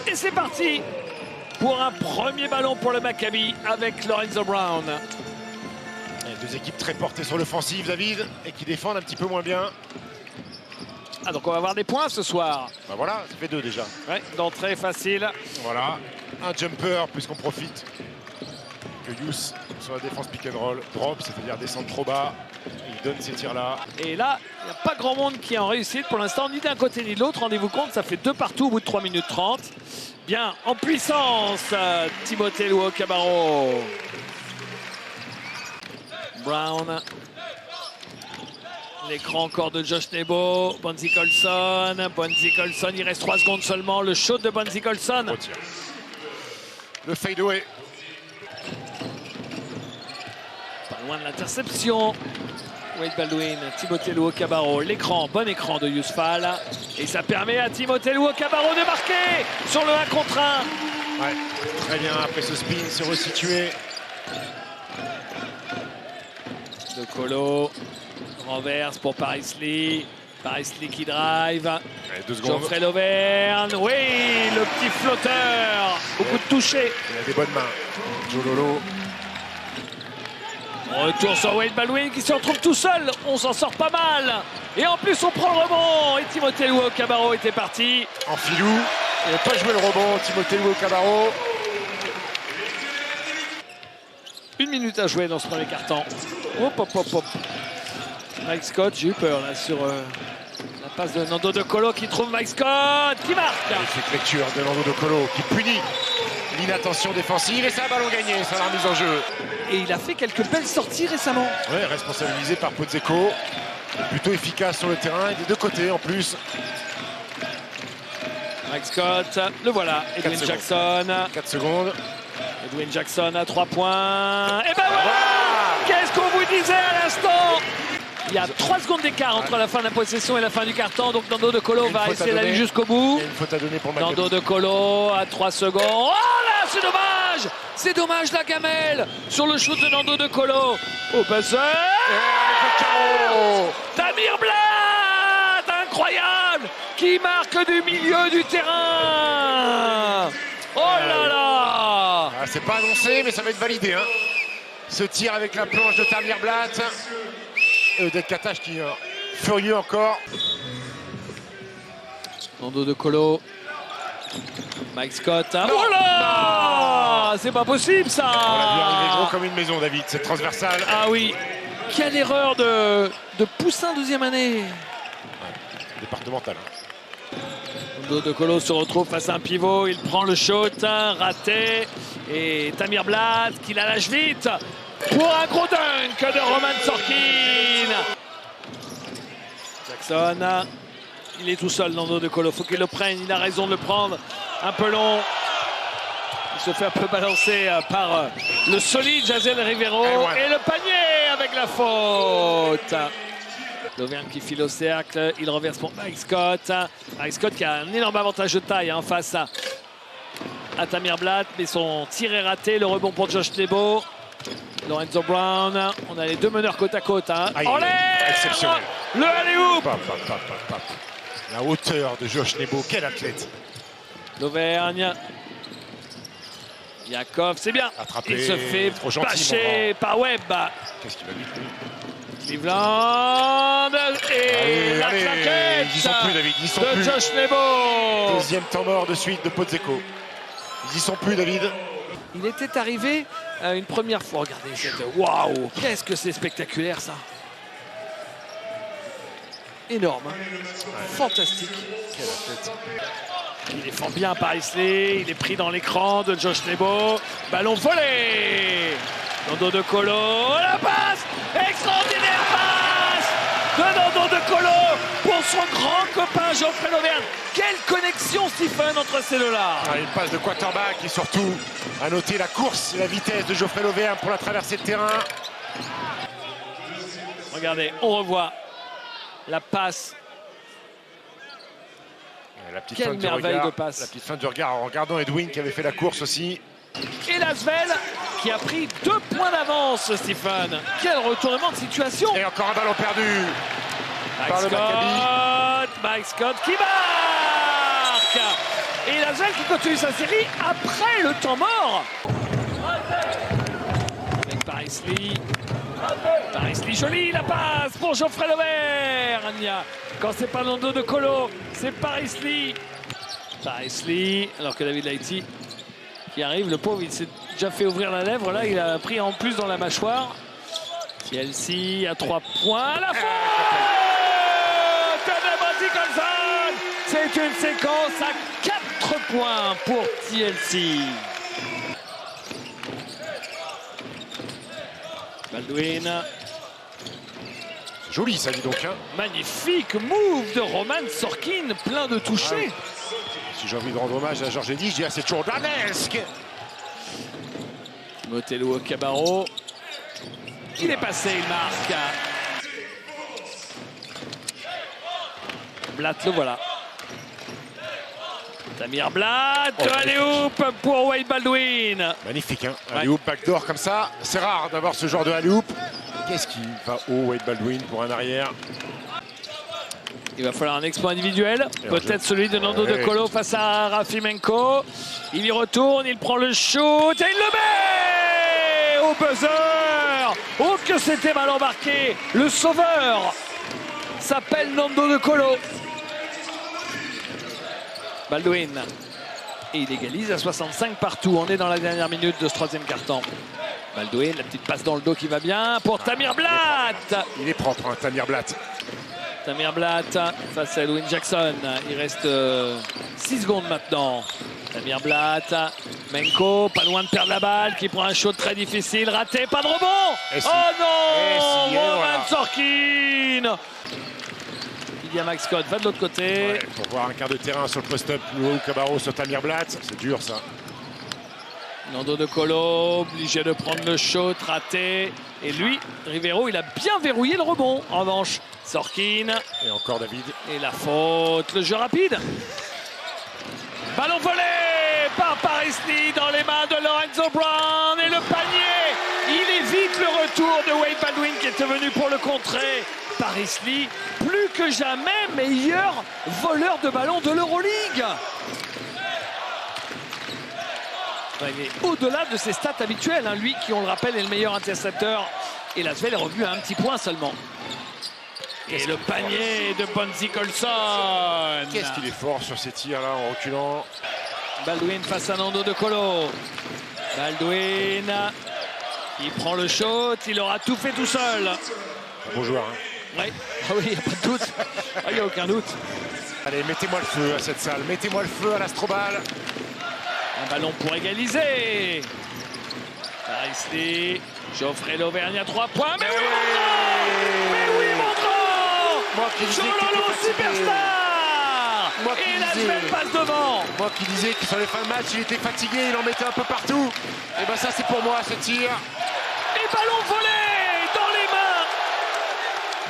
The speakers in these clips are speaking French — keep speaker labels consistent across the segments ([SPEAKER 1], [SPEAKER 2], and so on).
[SPEAKER 1] Et c'est parti pour un premier ballon pour le Maccabi avec Lorenzo Brown.
[SPEAKER 2] Et deux équipes très portées sur l'offensive, David, et qui défendent un petit peu moins bien.
[SPEAKER 1] Ah, donc on va avoir des points ce soir.
[SPEAKER 2] Bah voilà, ça fait deux déjà.
[SPEAKER 1] Ouais, d'entrée facile.
[SPEAKER 2] Voilà, un jumper puisqu'on profite que Youss sur la défense pick and roll drop, c'est-à-dire descendre trop bas. Il donne ces tirs-là.
[SPEAKER 1] Et là, il n'y a pas grand monde qui est en réussite pour l'instant, ni d'un côté ni de l'autre. Rendez-vous compte, ça fait 2 partout au bout de 3 minutes 30. Bien, en puissance, Timothée Luwawu-Cabarrot. Brown. L'écran encore de Josh Nebo. Bonzi Colson. Bonzi Colson, il reste 3 secondes seulement. Le shot de Bonzi Colson.
[SPEAKER 2] Retire. Le fade-away.
[SPEAKER 1] Pas loin de l'interception. Wade Baldwin, Timothée Luwawu-Cabarrot. L'écran, bon écran de Youss Fall. Et ça permet à Timothée Luwawu-Cabarrot de marquer sur le 1 contre 1.
[SPEAKER 2] Ouais, très bien, après ce spin, se resituer.
[SPEAKER 1] De Colo. Renverse pour Paris Lee. Paris Lee qui drive.
[SPEAKER 2] Allez, 2 secondes.
[SPEAKER 1] Geoffrey Lauvergne. Oui, le petit flotteur. Beaucoup de toucher.
[SPEAKER 2] Il a des bonnes mains. Joe Lolo.
[SPEAKER 1] Retour sur Wade Baldwin qui se retrouve tout seul. On s'en sort pas mal. Et en plus, on prend le rebond. Et Timothée Luwawu-Cabarrot était parti.
[SPEAKER 2] En filou. Il n'a pas joué le rebond, Timothée Luwawu-Cabarrot.
[SPEAKER 1] 1 minute à jouer dans ce premier quart-temps. Hop, hop, hop, hop. Mike Scott, j'ai eu peur là sur la passe de Nando De Colo qui trouve Mike Scott qui marque.
[SPEAKER 2] Cette lecture de Nando De Colo qui punit l'inattention défensive et c'est un ballon gagné sur la remise en jeu.
[SPEAKER 1] Et il a fait quelques belles sorties récemment.
[SPEAKER 2] Ouais, responsabilisé par Pozzecco. Plutôt efficace sur le terrain et des deux côtés en plus.
[SPEAKER 1] Mike Scott, le voilà. Edwin Jackson.
[SPEAKER 2] 4 secondes.
[SPEAKER 1] Edwin Jackson à 3 points. Et ben voilà! Qu'est-ce qu'on vous disait à l'instant? Il y a 3 secondes d'écart entre la fin de la possession et la fin du carton. Donc Nando De Colo va essayer d'aller jusqu'au bout.
[SPEAKER 2] Il y a une faute à donner pour Maccabi.
[SPEAKER 1] Nando De Colo à 3 secondes. Oh là, c'est dommage! C'est dommage la gamelle sur le shoot de Nando De Colo. Au passeur. Tamir Blatt, incroyable, qui marque du milieu du terrain. Oh là là!
[SPEAKER 2] Ah, c'est pas annoncé, mais ça va être validé. Hein. Ce tir avec la planche de Tamir Blatt. Et Odette Katash qui furieux encore.
[SPEAKER 1] Nando De Colo. Mike Scott. Oh là! C'est pas possible ça!
[SPEAKER 2] On l'a vu arriver gros comme une maison, David. C'est transversal.
[SPEAKER 1] Ah oui. Quelle erreur de poussin deuxième année.
[SPEAKER 2] Ouais, départemental.
[SPEAKER 1] Nando De Colo se retrouve face à un pivot. Il prend le shot, raté. Et Tamir Blatt qui la lâche vite pour un gros dunk de Roman Sorkin. Jackson. Il est tout seul, Nando De Colo. Faut qu'il le prenne. Il a raison de le prendre. Un peu long. Il se fait un peu balancer par le solide Jazel Rivero. Et le panier avec la faute. Lauvergne qui file au cercle. Il reverse pour Mike Scott. Mike Scott qui a un énorme avantage de taille face à Tamir Blatt. Mais son tir est raté. Le rebond pour Josh Nebo. Lorenzo Brown. On a les deux meneurs côte à côte. En l'air.
[SPEAKER 2] Exceptionnel.
[SPEAKER 1] Le alley-oop.
[SPEAKER 2] La hauteur de Josh Nebo. Quel athlète.
[SPEAKER 1] Lauvergne. Yakov, c'est bien.
[SPEAKER 2] Attrapé,
[SPEAKER 1] il se fait
[SPEAKER 2] trop
[SPEAKER 1] bâcher par Webb.
[SPEAKER 2] Qu'est-ce qu'il va vite,
[SPEAKER 1] Cleveland. Et la claquette
[SPEAKER 2] ils y sont plus, David. Ils y sont
[SPEAKER 1] de
[SPEAKER 2] plus.
[SPEAKER 1] Josh Nebo.
[SPEAKER 2] Deuxième temps mort de suite de Pozzecco. Ils y sont plus, David.
[SPEAKER 1] Il était arrivé une première fois. Regardez cette... Waouh! Qu'est-ce que c'est spectaculaire, ça. Énorme. Fantastique.
[SPEAKER 2] Quelle athlète.
[SPEAKER 1] Il défend bien Paris Lee. Il est pris dans l'écran de Josh Nebo. Ballon volé. Nando De Colo. La passe. Extraordinaire passe de Nando De Colo pour son grand copain Geoffrey Lauvergne. Quelle connexion, Stephen, entre ces deux-là.
[SPEAKER 2] Une passe de quarterback et surtout à noter la course et la vitesse de Geoffrey Lauvergne pour la traversée de terrain.
[SPEAKER 1] Regardez, on revoit la passe.
[SPEAKER 2] La petite
[SPEAKER 1] Quelle
[SPEAKER 2] fin du
[SPEAKER 1] merveille
[SPEAKER 2] regard,
[SPEAKER 1] de passe.
[SPEAKER 2] La petite fin du regard en regardant Edwin qui avait fait la course aussi.
[SPEAKER 1] Et Lasvel qui a pris 2 points d'avance, Stephen. Quel retournement de situation.
[SPEAKER 2] Et encore un ballon perdu par le Maccabi.
[SPEAKER 1] Mike Scott qui marque. Et la Laswell qui continue sa série après le temps mort. Avec Paris Lee. Paris Lee, jolie la passe pour Geoffrey Lauvergne. Quand c'est pas Nando De Colo, c'est Paris Lee. Paris Lee, alors que David Laïti qui arrive, le pauvre, il s'est déjà fait ouvrir la lèvre. Là, il a pris en plus dans la mâchoire. TLC à 3 points. La faute de Bonzi Colson. C'est une séquence à 4 points pour TLC. Baldwin.
[SPEAKER 2] Joli ça, dis donc. Hein.
[SPEAKER 1] Magnifique move de Roman Sorkin, plein de touchés.
[SPEAKER 2] Si j'ai envie de rendre hommage à Georges Eddy, je dis c'est toujours danesque.
[SPEAKER 1] Motello Cabarro. Il est passé, il marque. Blatt, le voilà. Tamir Blatt, alley-oop pour Wade Baldwin.
[SPEAKER 2] Magnifique, hein. Alley-oop backdoor comme ça. C'est rare d'avoir ce genre de alley-oop. Qu'est-ce qui va haut, Wade Baldwin, pour un arrière?
[SPEAKER 1] Il va falloir un exploit individuel. Peut-être celui de Nando De Colo face à Rafimenko. Il y retourne, il prend le shoot et il le met au buzzer. Oh, que c'était mal embarqué. Le sauveur s'appelle Nando De Colo. Baldwin. Et il égalise à 65 partout. On est dans la dernière minute de ce troisième quart-temps. Baldwin, la petite passe dans le dos qui va bien pour Tamir Blatt.
[SPEAKER 2] Il est propre, hein, Tamir Blatt.
[SPEAKER 1] Tamir Blatt face à Edwin Jackson. Il reste 6 secondes maintenant. Tamir Blatt, Menko, pas loin de perdre la balle, qui prend un shot très difficile, raté, pas de rebond.
[SPEAKER 2] Si.
[SPEAKER 1] Oh non,
[SPEAKER 2] Roman
[SPEAKER 1] voilà. Sorkin. Il y a Max Scott, va de l'autre côté.
[SPEAKER 2] Ouais, pour voir un quart de terrain sur le post-up, ou Cabarro sur Tamir Blatt, c'est dur ça.
[SPEAKER 1] Nando De Colo, obligé de prendre le shot, raté. Et lui, Rivero, il a bien verrouillé le rebond. En revanche, Sorkin.
[SPEAKER 2] Et encore David.
[SPEAKER 1] Et la faute, le jeu rapide. Ballon volé par Paris Lee dans les mains de Lorenzo Brown. Et le panier, il évite le retour de Wade Baldwin qui était venu pour le contrer. Paris Lee, plus que jamais, meilleur voleur de ballon de l'Euroleague. Il est au-delà de ses stats habituelles. Hein. Lui qui, on le rappelle, est le meilleur intercepteur. Et Laswell est revenu à un petit point seulement. Et le panier de Bonzi Colson.
[SPEAKER 2] Qu'est-ce qu'il est fort sur ces tirs là en reculant.
[SPEAKER 1] Baldwin face à Nando De Colo. Baldwin. Il prend le shot. Il aura tout fait tout seul.
[SPEAKER 2] Un bon joueur. Hein.
[SPEAKER 1] Oui, ah oui, il n'y a pas de doute. Il n'y a aucun doute.
[SPEAKER 2] Allez, mettez-moi le feu à cette salle. Mettez-moi le feu à l'Astrobal.
[SPEAKER 1] Un ballon pour égaliser. Paris Lee. Geoffrey Lauvergne à 3 points. Mais oui, mon grand! Mais oui, mon grand! Jololo superstar! Et Laswell passe devant.
[SPEAKER 2] Moi qui disais que sur les fins de match, il était fatigué, il en mettait un peu partout. Et ben ça, c'est pour moi, ce tir.
[SPEAKER 1] Et ballon volé dans les mains.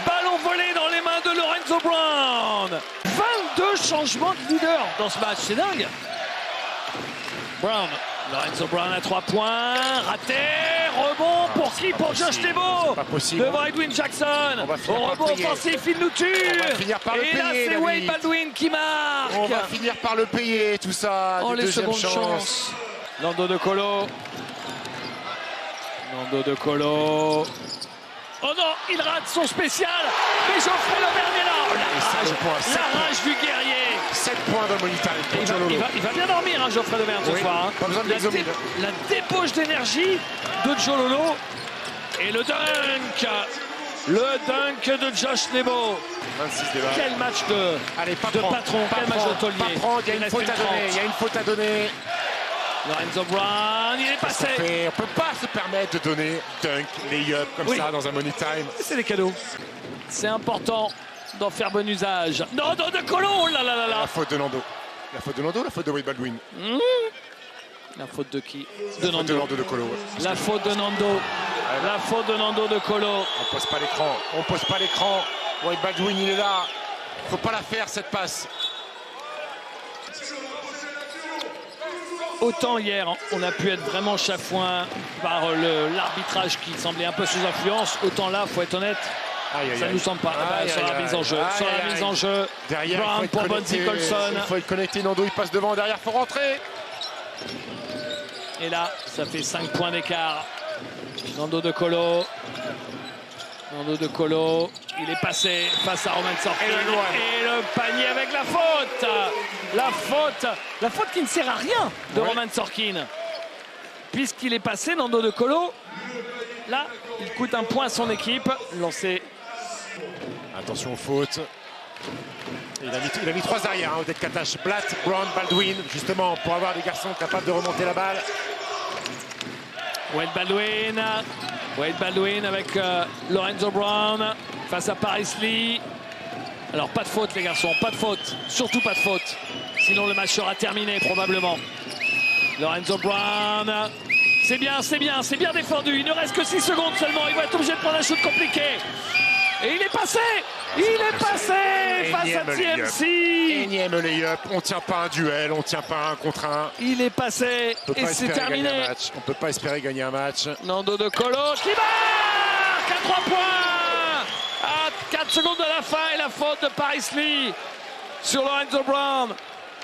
[SPEAKER 1] Ballon volé dans les mains de Lorenzo Brown. 22 changements de leader dans ce match, c'est dingue. Brown, Lorenzo Brown à 3 points, raté, rebond pour qui? Pour Josh Thébault, devant Edwin Jackson, au rebond offensif, il nous tue, et là c'est Wade Baldwin qui marque.
[SPEAKER 2] On va finir par le payer, tout ça,
[SPEAKER 1] les
[SPEAKER 2] deuxième
[SPEAKER 1] secondes
[SPEAKER 2] chance.
[SPEAKER 1] Nando De Colo. Nando De Colo. Oh non, il rate son spécial, mais Geoffrey Lauvergne est là. La rage du guerrier.
[SPEAKER 2] 7 points dans le money time.
[SPEAKER 1] Il va bien dormir, hein, Geoffrey Lauvergne ce soir. Hein.
[SPEAKER 2] Pas besoin de
[SPEAKER 1] la débauche d'énergie de Jololo. Et le dunk. Le dunk de Josh Thébault.
[SPEAKER 2] 26 débats.
[SPEAKER 1] Quel match de patron, quel match de taulier.
[SPEAKER 2] Il y a une faute à donner. Il y a une faute à donner.
[SPEAKER 1] Lorenzo Brown, il est passé.
[SPEAKER 2] On peut pas se permettre de donner dunk, lay-up comme ça dans un money time.
[SPEAKER 1] C'est des cadeaux. C'est important d'en faire bon usage. Nando De Colo, oh là là là là.
[SPEAKER 2] La faute de Nando. La faute de Nando, la faute de Wade Baldwin.
[SPEAKER 1] La faute de qui?
[SPEAKER 2] De Nando. De Nando De Colo. Ouais.
[SPEAKER 1] La faute de Nando. La faute de Nando De Colo.
[SPEAKER 2] On pose pas l'écran. On pose pas l'écran. Wade Baldwin, il est là. Faut pas la faire cette passe.
[SPEAKER 1] Autant hier, on a pu être vraiment chafouin par l'arbitrage qui semblait un peu sous influence. Autant là, faut être honnête, Ça ne nous semble pas. Sur la mise en jeu. Sur la mise en jeu.
[SPEAKER 2] Derrière,
[SPEAKER 1] Brown pour Bonzi Colson.
[SPEAKER 2] Il faut être connecté. Nando, il passe devant. Derrière, il faut rentrer.
[SPEAKER 1] Et là, ça fait 5 points d'écart. Nando De Colo. Nando De Colo. Il est passé face à Roman Sorkin. Et le panier avec la faute. La faute qui ne sert à rien de Roman Sorkin. Puisqu'il est passé, Nando De Colo. Là, il coûte un point à son équipe. Lancé.
[SPEAKER 2] Attention aux fautes. Il a mis 3 arrières, hein, Oded Katash, Blatt, Brown, Baldwin, justement pour avoir des garçons capables de remonter la balle.
[SPEAKER 1] Wade Baldwin avec Lorenzo Brown face à Paris Lee. Alors pas de faute les garçons, pas de faute, surtout pas de faute. Sinon le match sera terminé probablement. Lorenzo Brown, c'est bien défendu. Il ne reste que 6 secondes seulement. Il va être obligé de prendre un shoot compliqué. Et il est passé face à TMC.
[SPEAKER 2] Énième lay-up, on ne tient pas un duel, on ne tient pas un contre un.
[SPEAKER 1] Il est passé et c'est terminé.
[SPEAKER 2] On ne peut pas espérer gagner un match.
[SPEAKER 1] Nando De Colo qui marque à 3 points à 4 secondes de la fin et la faute de Paris Lee sur Lorenzo Brown.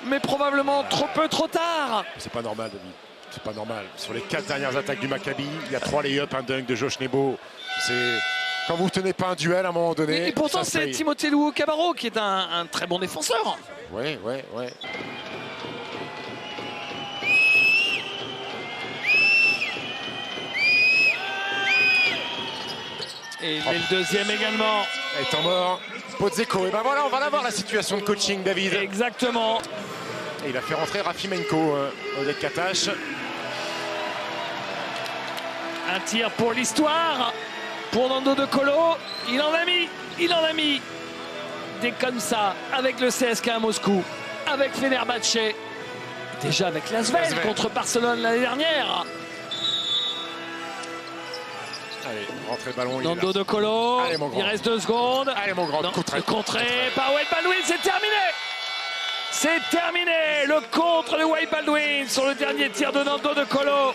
[SPEAKER 1] Mais probablement trop tard.
[SPEAKER 2] C'est pas normal, David. C'est pas normal. Sur les 4 dernières attaques du Maccabi, il y a 3 lay-up, un dunk de Josh Nebo. C'est... Quand vous ne tenez pas un duel à un moment donné...
[SPEAKER 1] Et pourtant, c'est Timothée Luo-Cabarro qui est un très bon défenseur.
[SPEAKER 2] Ouais.
[SPEAKER 1] Et le deuxième également.
[SPEAKER 2] Et temps mort. Podzeko. Et ben voilà, on va l'avoir la situation de coaching, David.
[SPEAKER 1] Exactement.
[SPEAKER 2] Et il a fait rentrer Rafimenko, Oded Katash.
[SPEAKER 1] Un tir pour l'histoire. Pour Nando De Colo, il en a mis des comme ça avec le CSKA à Moscou, avec Fenerbahçe, déjà avec l'Asvel contre Barcelone l'année dernière.
[SPEAKER 2] Allez, rentrez le ballon.
[SPEAKER 1] Nando De Colo, il reste 2 secondes.
[SPEAKER 2] Allez mon grand,
[SPEAKER 1] contré par Wade Baldwin, c'est terminé. C'est terminé, le contre de Wade Baldwin sur le dernier tir de Nando De Colo.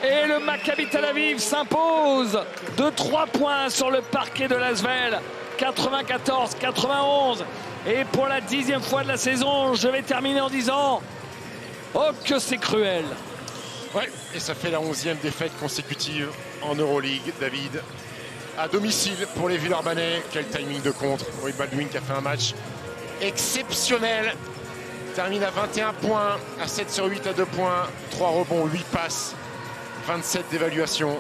[SPEAKER 1] Et le Maccabi Tel Aviv s'impose de 3 points sur le parquet de l'Asvel, 94-91. Et pour la 10e fois de la saison, je vais terminer en disant « Oh, que c'est cruel !»
[SPEAKER 2] Ouais, et ça fait la 11e défaite consécutive en Euroleague, David. À domicile pour les Villeurbanais. Quel timing de contre. Wade Baldwin qui a fait un match exceptionnel. Termine à 21 points, à 7 sur 8 à 2 points, 3 rebonds, 8 passes. 27 d'évaluation.